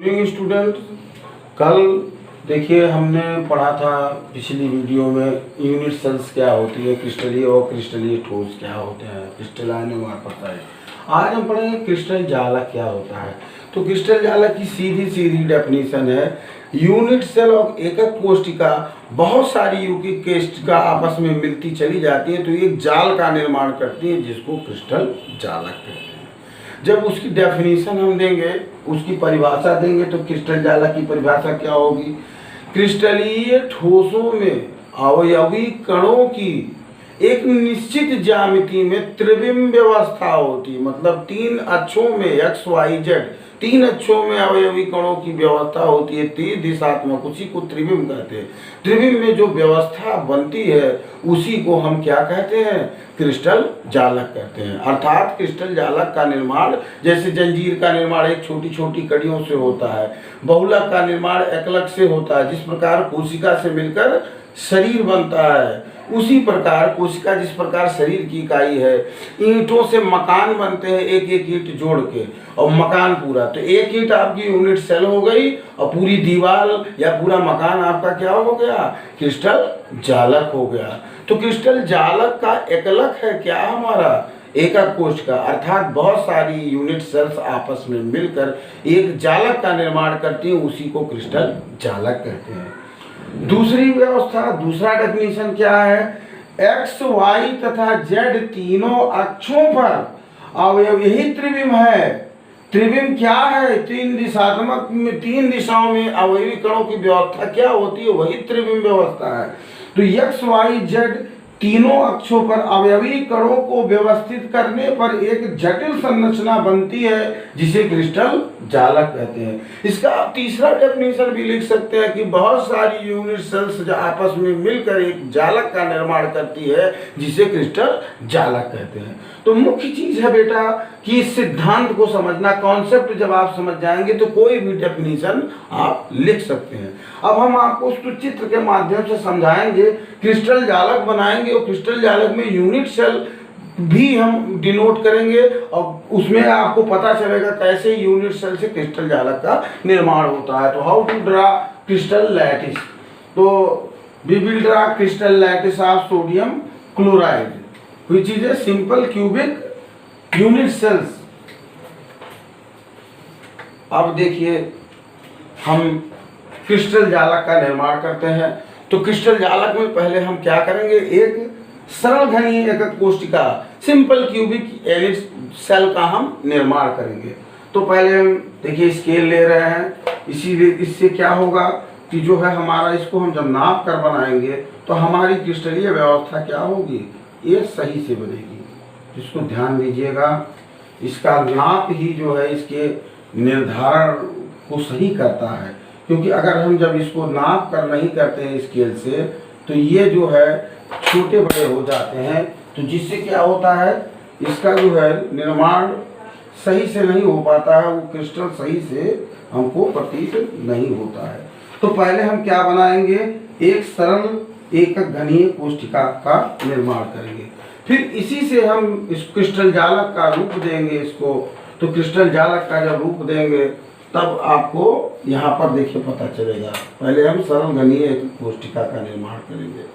Evening student. कल देखिए हमने पढ़ा था पिछली वीडियो में यूनिट सेल्स क्या होती है, क्रिस्टलीय और क्रिस्टलीय ठोस क्या होते हैं, क्रिस्टलाइन हमारा पता है। आज हम पढ़ेंगे क्रिस्टल जालक क्या होता है। तो क्रिस्टल जालक की सीधी सीधी डेफिनेशन है, यूनिट सेल और एकक कोशिका बहुत सारी यौगिक कोशिका आपस में मिलती चली जाती है तो एक जाल का निर्माण करती है जिसको क्रिस्टल जालक कहते हैं। जब उसकी डेफिनेशन हम देंगे, उसकी परिभाषा देंगे तो क्रिस्टल जालक की परिभाषा क्या होगी, क्रिस्टलीय ठोसों में अवयवी कणों की एक निश्चित ज्यामिति में त्रिविम व्यवस्था होती, मतलब तीन अक्षों में एक्स वाई जेड तीन अक्षों में अवयवी कणों की व्यवस्था होती है, तीन दिशात्मक, उसी को त्रिविम कहते हैं। त्रिविम में जो व्यवस्था बनती है उसी को हम क्या कहते हैं, क्रिस्टल जालक कहते हैं। अर्थात क्रिस्टल जालक का निर्माण जैसे जंजीर का निर्माण एक छोटी छोटी कड़ियों से होता है, बहुलक का निर्माण एकलक से होता है, जिस प्रकार कोशिका से मिलकर शरीर बनता है उसी प्रकार कोशिका जिस प्रकार शरीर की इकाई है, ईंटों से मकान बनते हैं एक एक ईंट जोड़ के और मकान पूरा, तो एक ईंट आपकी यूनिट सेल हो गई और पूरी दीवार या पूरा मकान आपका क्या हो गया, क्रिस्टल जालक हो गया। तो क्रिस्टल जालक का एकलक है क्या हमारा, एकक कोशिका, अर्थात बहुत सारी यूनिट सेल्स आपस में मिलकर एक जालक का निर्माण करती है, उसी को क्रिस्टल जालक कहते हैं। दूसरी व्यवस्था, दूसरा डेफिनेशन क्या है, एक्स वाई तथा जेड तीनों अक्षों पर अवयव यही त्रिविम है। त्रिविम क्या है, तीन दिशात्मक में तीन दिशाओं में अवयवी कणों की व्यवस्था क्या होती है, वही त्रिविम व्यवस्था है। तो एक्स वाई जेड तीनों अक्षों पर अवयवी कणों को व्यवस्थित करने पर एक जटिल संरचना बनती है जिसे क्रिस्टल जालक कहते हैं। इसका आप तीसरा डेफिनेशन भी लिख सकते हैं कि बहुत सारी यूनिट सेल्स जो आपस में मिलकर एक जालक का निर्माण करती है जिसे क्रिस्टल जालक कहते हैं। तो मुख्य चीज है बेटा कि इस सिद्धांत को समझना, कॉन्सेप्ट जब आप समझ जाएंगे तो कोई भी डेफिनेशन आप लिख सकते हैं। अब हम आपको उसको चित्र के माध्यम से समझाएंगे, क्रिस्टल जालक बनाएंगे और क्रिस्टल जालक में यूनिट सेल भी हम डिनोट करेंगे और उसमें आपको पता चलेगा कैसे यूनिट सेल से क्रिस्टल जालक का निर्माण होता है। तो how to draw crystal lattice, तो we will draw crystal lattice of sodium chloride which is a simple cubic unit cells. अब देखिए हम क्रिस्टल जालक का निर्माण करते हैं। तो क्रिस्टल जालक में पहले हम क्या करेंगे, एक सरल घनीय एकक कोशिका सिंपल क्यूबिक यूनिट सेल का हम निर्माण करेंगे। तो पहले हम देखिए स्केल ले रहे हैं, इसीलिए इससे क्या होगा कि जो है हमारा इसको हम जब नाप कर बनाएंगे तो हमारी क्रिस्टलीय व्यवस्था क्या होगी, ये सही से बनेगी। इसको ध्यान दीजिएगा, इसका नाप ही जो है इसके निर्धारण को सही करता है, क्योंकि अगर हम जब इसको नाप कर नहीं करते हैं स्केल से तो ये जो है छोटे बड़े हो जाते हैं, तो जिससे क्या होता है इसका जो है निर्माण सही से नहीं हो पाता है, वो क्रिस्टल सही से हमको प्रतीत नहीं होता है। तो पहले हम क्या बनाएंगे, एक सरल एकक घनीय कोशिका का निर्माण करेंगे, फिर इसी से हम इस क्रिस्टल जालक का रूप देंगे इसको। तो क्रिस्टल जालक का जब रूप देंगे तब आपको यहाँ पर देखिए पता चलेगा। पहले हम सरल घनीय एकक कोशिका का निर्माण करेंगे।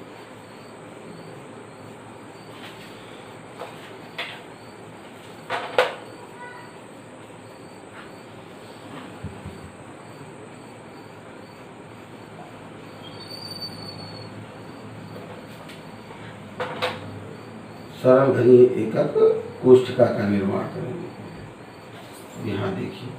सरल घनीय एकक कोशिका का निर्माण करेंगे। यहाँ देखिए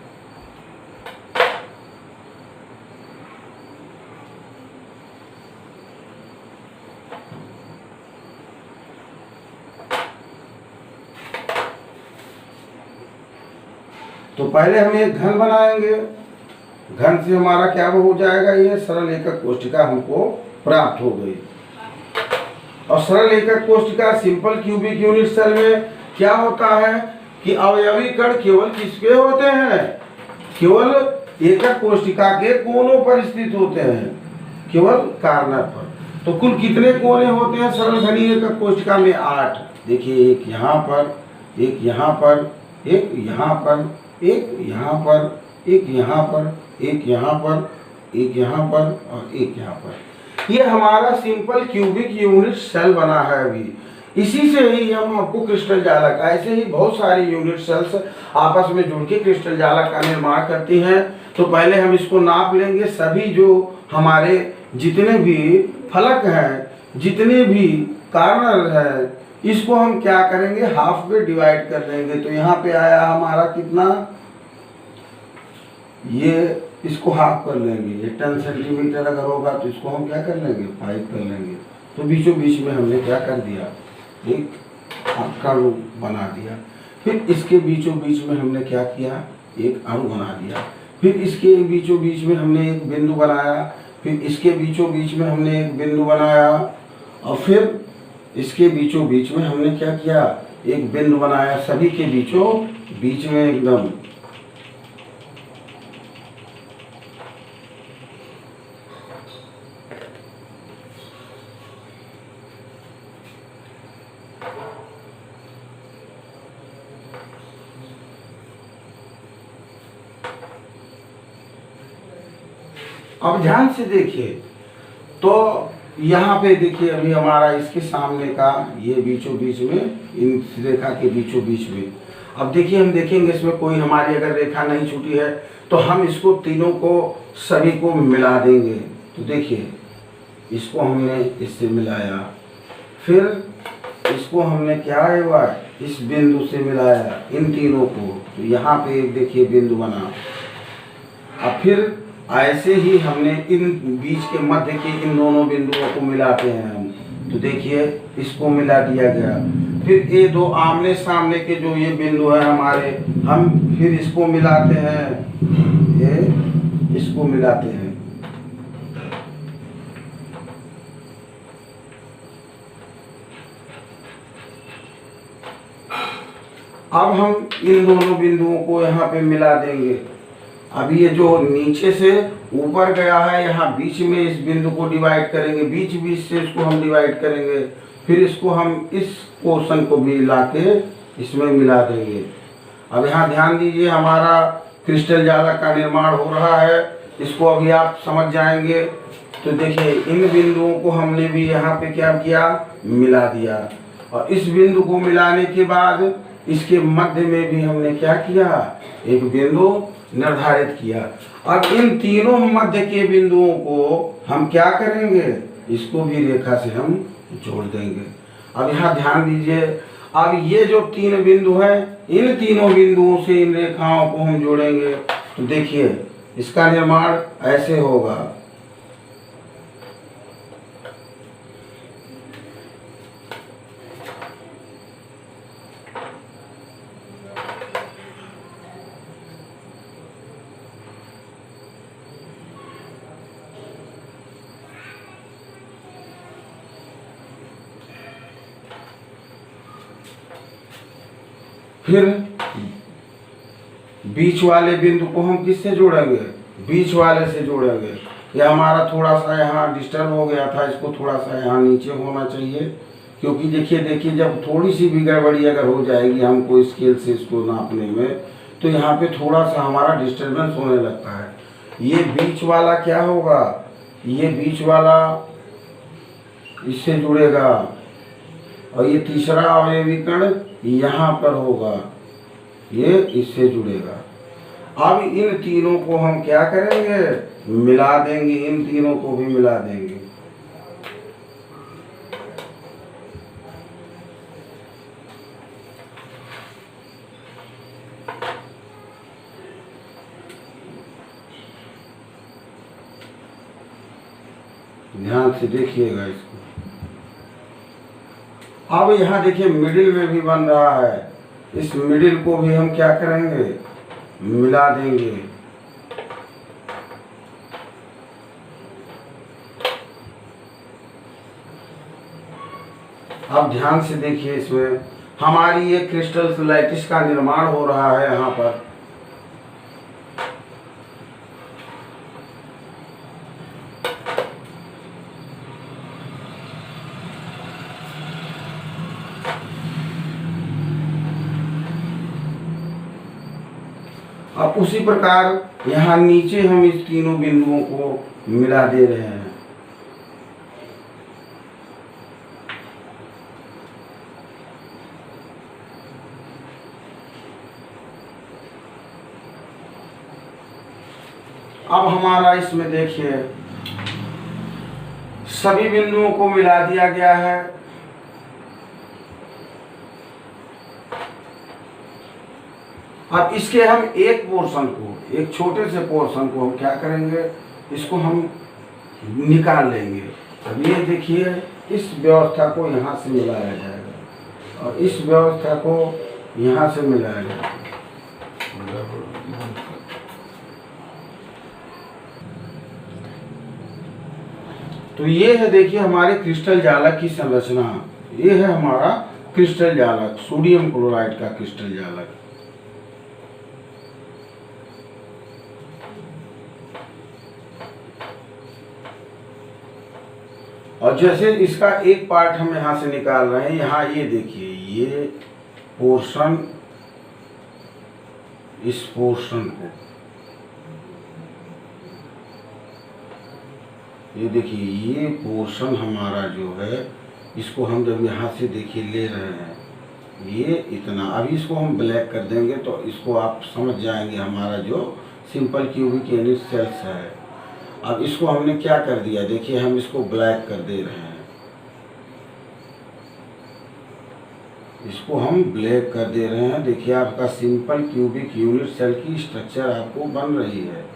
तो पहले हम एक घन बनाएंगे, घन से हमारा क्या हो जाएगा, ये सरल एकक कोशिका हमको प्राप्त हो गई। और सरल एकक कोशिका सिंपल क्यूबिक यूनिट सेल में क्या होता है कि अवयवी कण केवल किसके होते हैं, केवल एकक कोशिका के कोनों पर स्थित होते हैं, केवल कार्नर पर। तो कुल कितने कोने होते हैं सरल घनीय एकक कोशिका में, 8। देखिए एक यहाँ पर, एक यहाँ पर, एक यहाँ पर, एक यहाँ पर, एक यहाँ पर, एक यहाँ पर, एक यहाँ पर और एक यहाँ पर। ये हमारा सिंपल क्यूबिक यूनिट सेल बना है अभी। इसी से ही हम आपको क्रिस्टल जालक, ऐसे ही बहुत सारी यूनिट सेल्स आपस में जुड़ के क्रिस्टल जालक का निर्माण करती हैं। तो पहले हम इसको नाप लेंगे। सभी जो हमारे जितने भी फलक हैं, जितने भी कार्नर हैं, इसको हम क्या करेंगे, हाफ पे डिवाइड कर लेंगे। तो यहाँ पे आया हमारा कितना, ये इसको हाफ कर लेंगे। ये 10 सेंटीमीटर अगर होगा तो इसको हम क्या कर लेंगे, 5 कर लेंगे। तो बीचों बीच में हमने क्या कर दिया, एक अणु बना दिया। फिर इसके बीचों बीच में हमने क्या किया, एक अणु बना दिया। फिर इसके बीचों बीच में हमने एक बिंदु बनाया। फिर इसके बीचों बीच में हमने एक बिंदु बनाया। और फिर इसके बीचों बीच में हमने क्या किया, एक बिंदु बनाया। सभी के बीचों बीच में एकदम। अब ध्यान से देखिए, तो यहाँ पे देखिए अभी हमारा इसके सामने का ये बीचों बीच में, इन रेखा के बीचों बीच में। अब देखिए हम देखेंगे इसमें कोई हमारी अगर रेखा नहीं छूटी है तो हम इसको तीनों को, सभी को मिला देंगे। तो देखिए इसको हमने इससे मिलाया, फिर इसको हमने क्या हुआ, इस बिंदु से मिलाया इन तीनों को। तो यहाँ पे एक देखिए बिंदु बना। अब फिर ऐसे ही हमने इन बीच के मध्य के इन दोनों बिंदुओं को मिलाते हैं हम। तो देखिए इसको मिला दिया गया। फिर ये दो आमने सामने के जो ये बिंदु है हमारे, हम फिर इसको मिलाते हैं, ये इसको मिलाते हैं। अब हम इन दोनों बिंदुओं को यहाँ पे मिला देंगे। अभी ये जो नीचे से ऊपर गया है, यहाँ बीच में इस बिंदु को डिवाइड करेंगे, बीच बीच से इसको हम डिवाइड करेंगे। फिर इसको हम इस पोर्शन को भी लाके इसमें मिला देंगे। अब यहाँ ध्यान दीजिए, हमारा क्रिस्टल जालक का निर्माण हो रहा है। इसको अभी आप समझ जाएंगे। तो देखिए इन बिंदुओं को हमने भी यहाँ पे क्या किया, मिला दिया। और इस बिंदु को मिलाने के बाद इसके मध्य में भी हमने क्या किया, एक बिंदु निर्धारित किया। अब इन तीनों मध्य के बिंदुओं को हम क्या करेंगे, इसको भी रेखा से हम जोड़ देंगे। अब यहाँ ध्यान दीजिए, अब ये जो तीन बिंदु हैं, इन तीनों बिंदुओं से इन रेखाओं को हम जोड़ेंगे। तो देखिए इसका निर्माण ऐसे होगा। फिर बीच वाले बिंदु को हम किससे जोड़ेंगे, बीच वाले से जोड़ेंगे। यह हमारा थोड़ा सा यहाँ डिस्टर्ब हो गया था, इसको थोड़ा सा यहाँ नीचे होना चाहिए। क्योंकि देखिए जब थोड़ी सी भी गड़बड़ी अगर हो जाएगी हमको स्केल से इसको नापने में, तो यहाँ पे थोड़ा सा हमारा डिस्टर्बेंस होने लगता है। ये बीच वाला क्या होगा, ये बीच वाला इससे जुड़ेगा। और ये तीसरा अवयवी कण यहाँ पर होगा, ये इससे जुड़ेगा। अब इन तीनों को हम क्या करेंगे, मिला देंगे। इन तीनों को भी मिला देंगे। ध्यान से देखिएगा इसको। अब यहाँ देखिए मिडिल में भी बन रहा है, इस मिडिल को भी हम क्या करेंगे, मिला देंगे। अब ध्यान से देखिए, इसमें हमारी ये क्रिस्टल लैटिस का निर्माण हो रहा है। यहाँ पर अब उसी प्रकार यहाँ नीचे हम इस तीनों बिंदुओं को मिला दे रहे हैं। अब हमारा इसमें देखिए सभी बिंदुओं को मिला दिया गया है। अब इसके हम एक पोर्शन को, एक छोटे से पोर्शन को हम क्या करेंगे, इसको हम निकाल लेंगे। अब ये देखिए इस व्यवस्था को यहाँ से मिलाया जाएगा और इस व्यवस्था को यहाँ से मिलाया जाएगा। तो ये है देखिए हमारे क्रिस्टल जालक की संरचना। ये है हमारा क्रिस्टल जालक, सोडियम क्लोराइड का क्रिस्टल जालक। और जैसे इसका एक पार्ट हम यहाँ से निकाल रहे हैं, यहाँ ये देखिए ये पोर्शन, इस पोर्शन को ये देखिए, ये पोर्शन हमारा जो है इसको हम जब यहाँ से देखिए ले रहे हैं, ये इतना, अभी इसको हम ब्लैक कर देंगे तो इसको आप समझ जाएंगे हमारा जो सिंपल क्यूबिक यूनिट सेल्स है। अब इसको हमने क्या कर दिया, देखिए हम इसको ब्लैक कर दे रहे हैं, इसको हम ब्लैक कर दे रहे हैं। देखिए आपका सिंपल क्यूबिक यूनिट सेल की स्ट्रक्चर आपको बन रही है।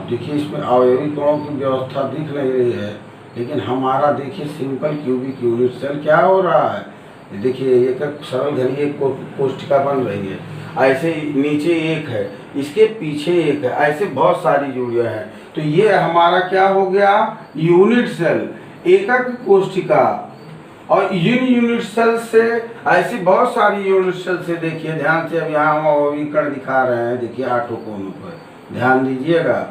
देखिए इसमें अवयवी कणों की व्यवस्था दिख नहीं रही है, लेकिन हमारा देखिए सिंपल क्यूबिक यूनिट सेल क्या हो रहा है। देखिए एक सरल घनी एक कोशिका बन रही है, ऐसे नीचे एक है, इसके पीछे एक है, ऐसे बहुत सारी जुड़ियां हैं। तो ये हमारा क्या हो गया, यूनिट सेल, एकक कोशिका। और इन यूनिट सेल से ऐसी बहुत सारी यूनिट सेल से देखिए ध्यान से, अब यहाँ हम अवयवी कण दिखा रहे हैं, देखिए 8 कोनों पर ध्यान दीजिएगा,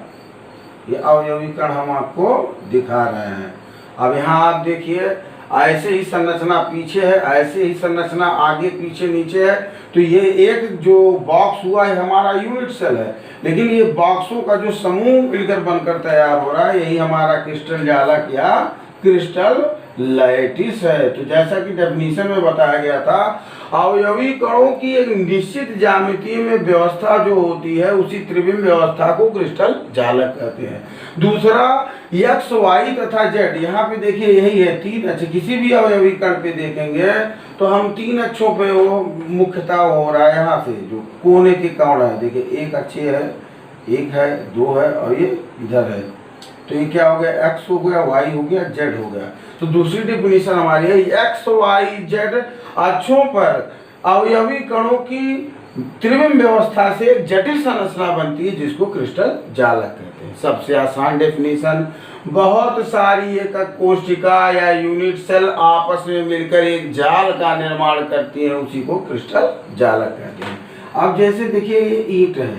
ये अवयवी कण हम आपको दिखा रहे हैं। अब यहाँ आप देखिए ऐसे ही संरचना पीछे है, ऐसे ही संरचना आगे पीछे नीचे है। तो ये एक जो बॉक्स हुआ है हमारा यूनिट सेल है, लेकिन ये बॉक्सों का जो समूह मिलकर बनकर तैयार हो रहा है, यही हमारा क्रिस्टल जालक या क्रिस्टल लैटिस है। तो जैसा कि डेफिनेशन में बताया गया था, अवयवी कणों की एक निश्चित ज्यामिति में व्यवस्था जो होती है उसी त्रिविम व्यवस्था को क्रिस्टल जालक कहते हैं। दूसरा एक्स, वाई तथा जेड, यहाँ पे देखिए यही है 3 अक्ष। किसी भी अवयवी कण पे देखेंगे तो हम 3 अक्षों पे वो मुख्यतः हो रहा है। यहाँ से जो कोने के कण है, देखिए एक अक्ष है, एक है, 2 है और ये इधर है। तो ये क्या हो गया, एक्स हो गया, वाई हो गया, जेड हो गया। तो दूसरी डिफिनीशन हमारी है एक्स, वाई, जेड अक्षों पर अवयवी कणों की त्रिविम व्यवस्था से एक जटिल संरचना बनती है जिसको क्रिस्टल जालक कहते हैं। सबसे आसान डेफिनेशन, बहुत सारी एकक कोशिका या यूनिट सेल आपस में मिलकर एक जाल का निर्माण करती है, उसी को क्रिस्टल जालक कहते हैं। अब जैसे देखिए ये ईंट है,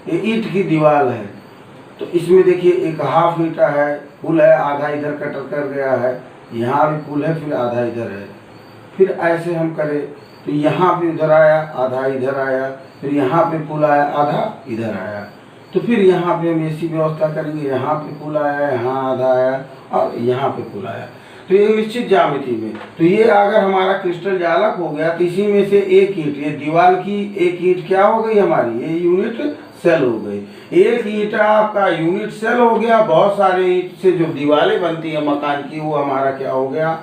ये ईंट की दीवार है, तो इसमें देखिए एक हाफ ईंटा है, पुल है, आधा इधर कटर कर गया है, यहाँ भी पुल है, फिर आधा इधर है। फिर ऐसे हम करें तो यहाँ पे उधर आया, आधा इधर आया, फिर यहाँ पे पुल आया, आधा इधर आया। तो फिर यहाँ पे हम ऐसी व्यवस्था करेंगे, यहाँ पे पुल आया, यहाँ आधा आया और यहाँ पे पुल आया। तो ये निश्चित ज्यामिति में, तो ये अगर हमारा क्रिस्टल जालक हो गया तो इसी में से एक ईंट, ये दीवार की एक ईंट क्या हो गई हमारी, ये यूनिट सेल हो गई। एक ईंट आपका यूनिट सेल हो गया, बहुत सारे ईंट से जो दीवारें बनती है मकान की वो हमारा क्या हो गया,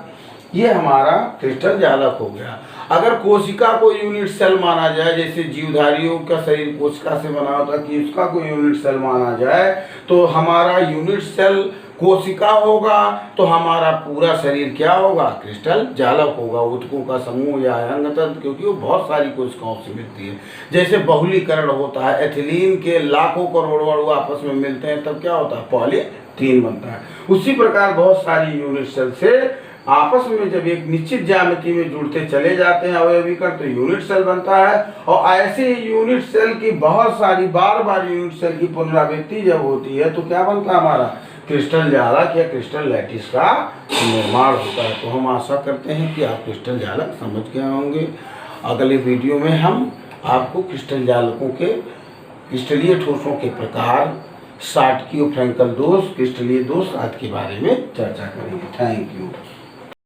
ये हमारा क्रिस्टल जालक हो गया। अगर कोशिका को यूनिट सेल माना जाए, जैसे जीवधारियों का शरीर कोशिका से बना होता है कि उसका कोई यूनिट सेल माना जाए, तो हमारा यूनिट सेल कोशिका होगा तो हमारा पूरा शरीर क्या होगा, क्रिस्टल जालक होगा। ऊतकों का समूह या अंग तंत्र, क्योंकि वो बहुत सारी कोशिकाओं से मिलती है। जैसे बहुलीकरण होता है, एथिलीन के लाखों करोड़ अणु आपस में मिलते हैं तब क्या होता है, पॉलीथीन बनता है। उसी प्रकार बहुत सारी यूनिट सेल से आपस में जब एक निश्चित ज्यामिति में जुड़ते चले जाते हैं अवयवीकरण, तो यूनिट सेल बनता है। और ऐसे यूनिट सेल की बहुत सारी बार बार यूनिट सेल की पुनरावृत्ति जब होती है तो क्या बनता है हमारा क्रिस्टल जालक या क्रिस्टल लैटिस का निर्माण होता है। तो हम आशा करते हैं कि आप क्रिस्टल जालक समझ गए होंगे। अगले वीडियो में हम आपको क्रिस्टल जालकों के क्रिस्टलीय ठोसों के प्रकार, शाटकी और फ्रैंकल दोष, क्रिस्टलीय दोष आदि के बारे में चर्चा करेंगे। Thank you.